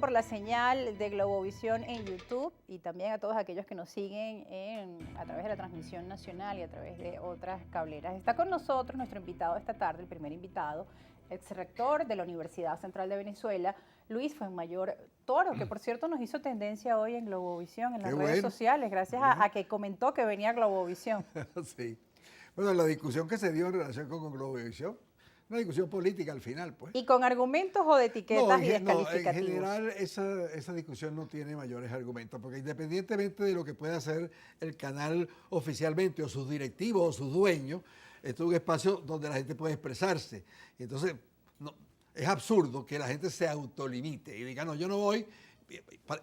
por la señal de Globovisión en YouTube y también a todos aquellos que nos siguen a través de la transmisión nacional y a través de otras cableras. Está con nosotros nuestro invitado esta tarde, el primer invitado, exrector de la Universidad Central de Venezuela, Luis Fuenmayor Toro, que por cierto nos hizo tendencia hoy en Globovisión, en las redes sociales, gracias a que comentó que venía Globovisión. Sí. Bueno, la discusión que se dio en relación con Globovisión, una discusión política al final, pues. ¿Y con argumentos o de etiquetas y descalificativos? En general esa discusión no tiene mayores argumentos, porque independientemente de lo que pueda hacer el canal oficialmente o sus directivos o sus dueños, esto es un espacio donde la gente puede expresarse. Y entonces, es absurdo que la gente se autolimite y diga, no, yo no voy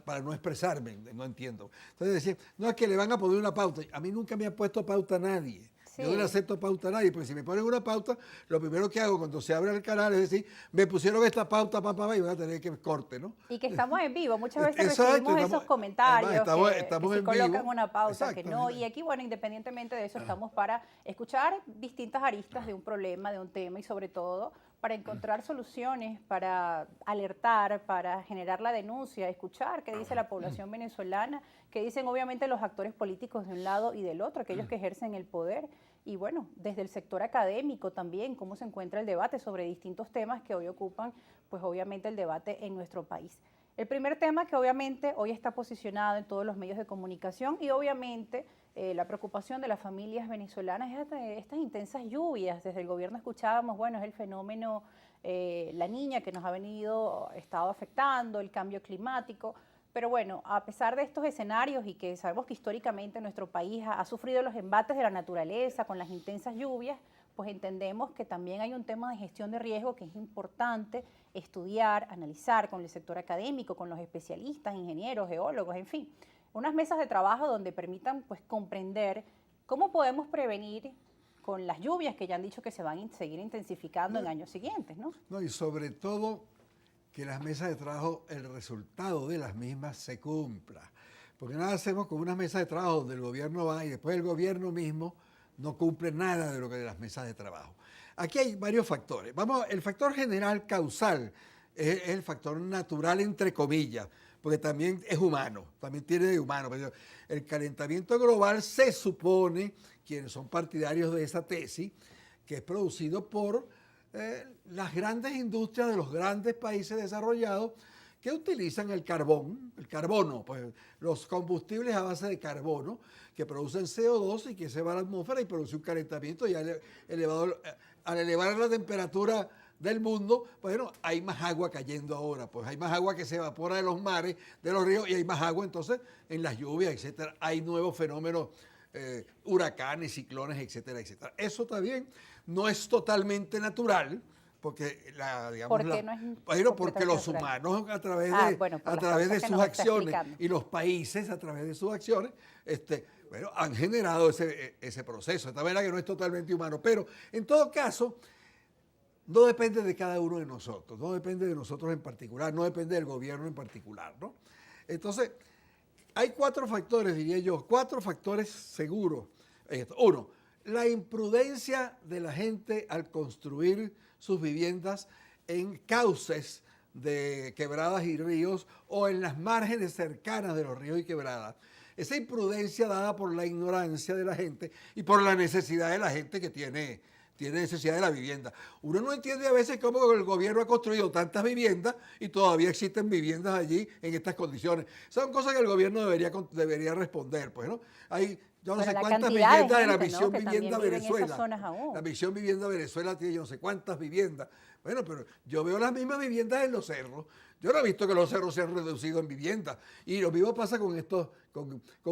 para no expresarme, no entiendo. Entonces decía, no es que le van a poner una pauta. A mí nunca me ha puesto pauta nadie. Sí. Yo no le acepto pauta a nadie, porque si me ponen una pauta, lo primero que hago cuando se abre el canal es decir, me pusieron esta pauta, papá, y voy a tener que corte, ¿no? Y que estamos en vivo, muchas veces recibimos esos comentarios estamos que si colocan una pauta, que no, y mira. aquí, bueno, independientemente de eso, estamos para escuchar distintas aristas de un problema, de un tema y sobre todo para encontrar soluciones, para alertar, para generar la denuncia, escuchar qué dice la población venezolana, qué dicen obviamente los actores políticos de un lado y del otro, aquellos que ejercen el poder, y bueno, desde el sector académico también, cómo se encuentra el debate sobre distintos temas que hoy ocupan, pues obviamente el debate en nuestro país. El primer tema que obviamente hoy está posicionado en todos los medios de comunicación y obviamente la preocupación de las familias venezolanas es estas intensas lluvias. Desde el gobierno escuchábamos, bueno, es el fenómeno La Niña que nos ha estado afectando, el cambio climático. Pero bueno, a pesar de estos escenarios y que sabemos que históricamente nuestro país ha sufrido los embates de la naturaleza con las intensas lluvias, pues entendemos que también hay un tema de gestión de riesgo que es importante estudiar, analizar con el sector académico, con los especialistas, ingenieros, geólogos, en fin, unas mesas de trabajo donde permitan pues comprender cómo podemos prevenir con las lluvias que ya han dicho que se van a seguir intensificando en años siguientes, ¿no? No, y sobre todo que las mesas de trabajo, el resultado de las mismas se cumpla. Porque nada hacemos con unas mesas de trabajo donde el gobierno va y después el gobierno mismo no cumple nada de lo que de las mesas de trabajo. Aquí hay varios factores. El factor general causal es el factor natural, entre comillas, porque también es humano, también tiene de humano. Pero el calentamiento global se supone, quienes son partidarios de esa tesis, que es producido por las grandes industrias de los grandes países desarrollados que utilizan el carbono, pues los combustibles a base de carbono que producen CO2 y que se va a la atmósfera y produce un calentamiento y al elevar la temperatura del mundo, bueno, hay más agua cayendo ahora, pues hay más agua que se evapora de los mares, de los ríos y hay más agua entonces en las lluvias, etcétera. Hay nuevos fenómenos, huracanes, ciclones, etcétera, etcétera. Eso también no es totalmente natural, porque porque los humanos a través de sus acciones y los países a través de sus acciones, han generado ese proceso. Esta manera que no es totalmente humano, pero en todo caso no depende de cada uno de nosotros, no depende de nosotros en particular, no depende del gobierno en particular, ¿no? Entonces, hay 4 factores, diría yo, 4 factores seguros. Uno, la imprudencia de la gente al construir sus viviendas en cauces de quebradas y ríos o en las márgenes cercanas de los ríos y quebradas. Esa imprudencia dada por la ignorancia de la gente y por la necesidad de la gente que tiene necesidad de la vivienda. Uno no entiende a veces cómo el gobierno ha construido tantas viviendas y todavía existen viviendas allí en estas condiciones. Son cosas que el gobierno debería responder, pues, ¿no? Yo no sé cuántas viviendas de la Misión Vivienda Venezuela. La Misión Vivienda Venezuela tiene yo no sé cuántas viviendas. Bueno, pero yo veo las mismas viviendas en los cerros. Yo no he visto que los cerros se han reducido en viviendas. Y lo mismo pasa con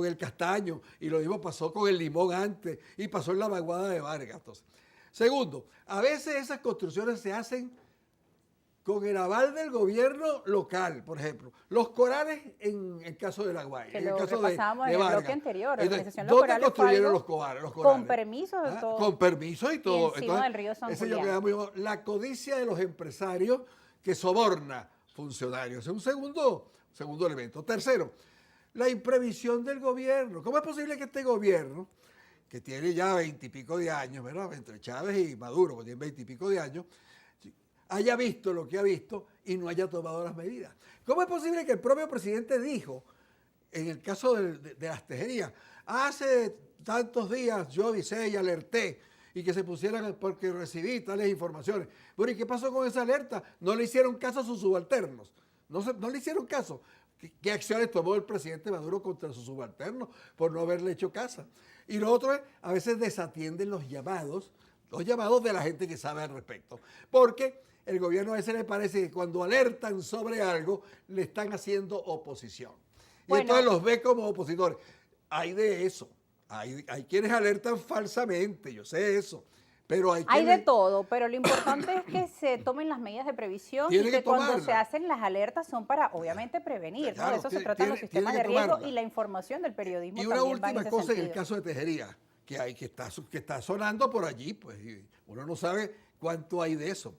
el castaño, y lo mismo pasó con el limón antes, y pasó en la vaguada de Vargas. Entonces, segundo, a veces esas construcciones se hacen con el aval del gobierno local, por ejemplo. Los corales en el caso de La Guaira, que en el lo caso repasábamos en el bloque anterior. La organización ¿dónde Corales construyeron los corales? Con permisos de todo. Con permisos y todo. Y encima del río San Julián. La codicia de los empresarios que soborna funcionarios. Es un segundo elemento. Tercero, la imprevisión del gobierno. ¿Cómo es posible que este gobierno, que tiene ya 20 y pico de años, ¿verdad? Entre Chávez y Maduro, que tiene 20 y pico de años, haya visto lo que ha visto y no haya tomado las medidas. ¿Cómo es posible que el propio presidente dijo, en el caso de las tejerías, hace tantos días yo avisé y alerté y que se pusieran porque recibí tales informaciones? Bueno, ¿y qué pasó con esa alerta? No le hicieron caso a sus subalternos, no le hicieron caso. ¿Qué acciones tomó el presidente Maduro contra sus subalternos por no haberle hecho caso? Y lo otro es, a veces desatienden los llamados de la gente que sabe al respecto, porque el gobierno a veces le parece que cuando alertan sobre algo, le están haciendo oposición. Y Bueno, entonces los ve como opositores. Hay de eso. Hay quienes alertan falsamente, yo sé eso. Pero hay hay quienes... de todo, pero lo importante es que se tomen las medidas de previsión y Tienen que que cuando se tomarlas. hacen las alertas son para, obviamente, prevenir, ¿no? Claro, De eso se tiene- tratan los tiene- sistemas de tiene que riesgo tomarlas. y la información del periodismo Y una también va en última ese cosa en el sentido. caso de tejería, que está sonando por allí, pues y uno no sabe cuánto hay de eso.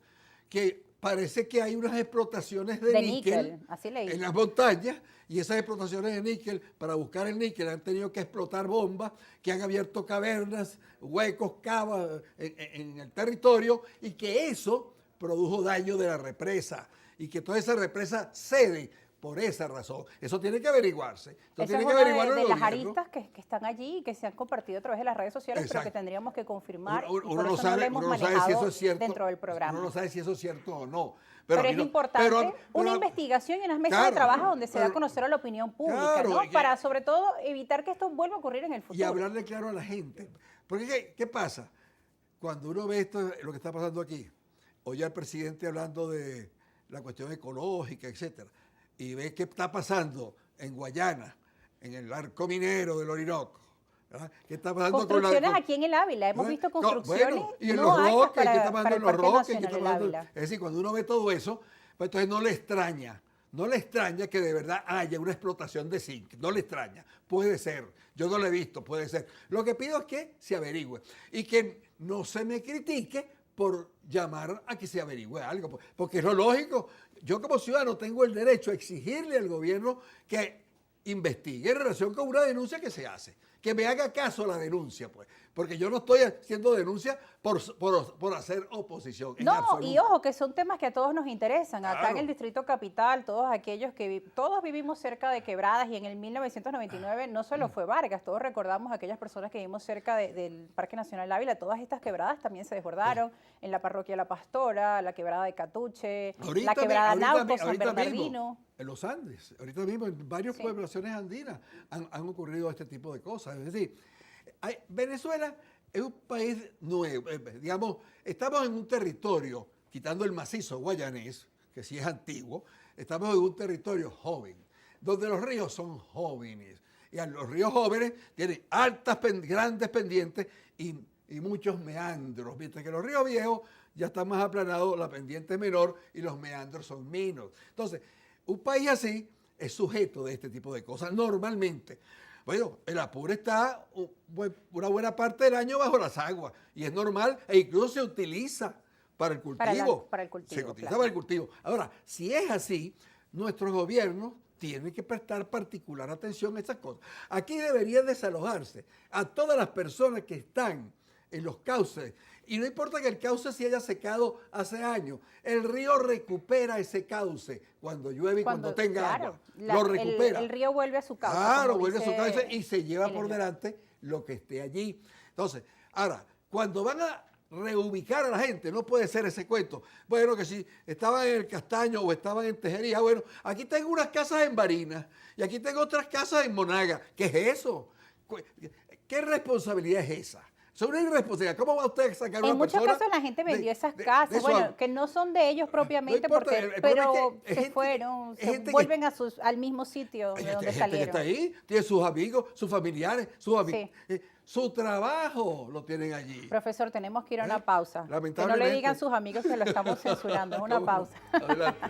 Que parece que hay unas explotaciones de níquel así leí. en las montañas, y esas explotaciones de níquel, para buscar el níquel, han tenido que explotar bombas que han abierto cavernas, huecos, cavas en el territorio, y que eso produjo daño de la represa, y que toda esa represa cede por esa razón. Eso tiene que averiguarse. Eso Esa tiene es que una averiguarlo de el las gobierno. aristas que están allí y que se han compartido a través de las redes sociales, pero que Exacto. tendríamos que confirmar y Uno por no eso no sabe, lo hemos uno no sabe si manejado eso es cierto. dentro del programa. Uno no sabe si eso es cierto o no. Pero a mí es no- importante pero- una pero- investigación y unas mesas claro, de trabajo donde se da a pero- conocer a la opinión pública, claro, ¿no? y que- Para, sobre todo, evitar que esto vuelva a ocurrir en el Y futuro. hablarle claro a la gente. Porque, ¿qué pasa? Cuando uno ve esto, lo que está pasando aquí, oye al presidente hablando de la cuestión ecológica, etcétera, y ve qué está pasando en Guayana, en el arco minero del Orinoco, ¿verdad? ¿Qué está pasando Construcciones aquí en el Ávila, hemos ¿verdad? visto No, construcciones bueno, y en no los altas roques, ¿qué está para pasando el en los Parque roques? ¿Qué Nacional está del pasando? Ávila. Es decir, cuando uno ve todo eso, pues entonces no le extraña que de verdad haya una explotación de zinc, no le extraña, puede ser, yo no lo he visto, puede ser. Lo que pido es que se averigüe y que no se me critique por llamar a que se averigüe algo, porque es lo lógico. Yo como ciudadano tengo el derecho a exigirle al gobierno que investigue en relación con una denuncia que se hace, que me haga caso a la denuncia, pues, porque yo no estoy haciendo denuncia por hacer oposición. En No, absoluto. y ojo, que son temas que a todos nos interesan. Acá en Claro. el Distrito Capital, todos aquellos todos vivimos cerca de quebradas y en el 1999 no solo fue Vargas, todos recordamos a aquellas personas que vivimos cerca del Parque Nacional Ávila, todas estas quebradas también se desbordaron en la parroquia La Pastora, la quebrada de Catuche, la quebrada Nauco, San Bernardino. Mismo, en los Andes, ahorita mismo en varias Sí. poblaciones andinas han ocurrido este tipo de cosas. Es decir, Venezuela es un país nuevo, digamos, estamos en un territorio, quitando el macizo guayanés, que sí es antiguo, estamos en un territorio joven, donde los ríos son jóvenes. Y los ríos jóvenes tienen grandes pendientes y muchos meandros, mientras que los ríos viejos ya están más aplanados, la pendiente es menor y los meandros son menos. Entonces, un país así es sujeto de este tipo de cosas normalmente. Bueno, el Apure está una buena parte del año bajo las aguas y es normal e incluso se utiliza para el cultivo. Para el cultivo, Se utiliza claro. para el cultivo. Ahora, si es así, nuestros gobiernos tienen que prestar particular atención a esas cosas. Aquí debería desalojarse a todas las personas que están en los cauces. Y no importa que el cauce se haya secado hace años, el río recupera ese cauce cuando llueve y cuando tenga claro, agua. Lo recupera. El río vuelve a su cauce. Claro, como vuelve a su dice cauce y se lleva el por eslogan. delante lo que esté allí. Entonces, ahora, cuando van a reubicar a la gente, no puede ser ese cuento. Bueno, que si estaban en el Castaño o estaban en Tejería, bueno, aquí tengo unas casas en Barinas y aquí tengo otras casas en Monaga. ¿Qué es eso? ¿Qué responsabilidad es esa? Es una irresponsabilidad. ¿Cómo va usted a sacar una En muchos persona casos la gente vendió de- esas de casas, su bueno, agua? que no son de ellos propiamente, importa, porque, el problema pero es que es se gente- fueron, es se gente que- vuelven al mismo sitio Hay de donde gente que está salieron. ahí, tiene sus amigos, sus familiares, Sí. su trabajo lo tienen allí. Profesor, tenemos que ir a una pausa. Que no le Lamentablemente. digan sus amigos que lo estamos censurando, es una ¿Cómo? pausa. Adelante.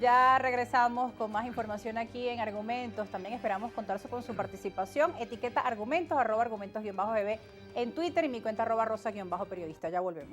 Ya regresamos con más información aquí en Argumentos. También esperamos contar con su participación. Etiqueta Argumentos, @argumentos_bebé en Twitter y mi cuenta @rosa_periodista. Ya volvemos.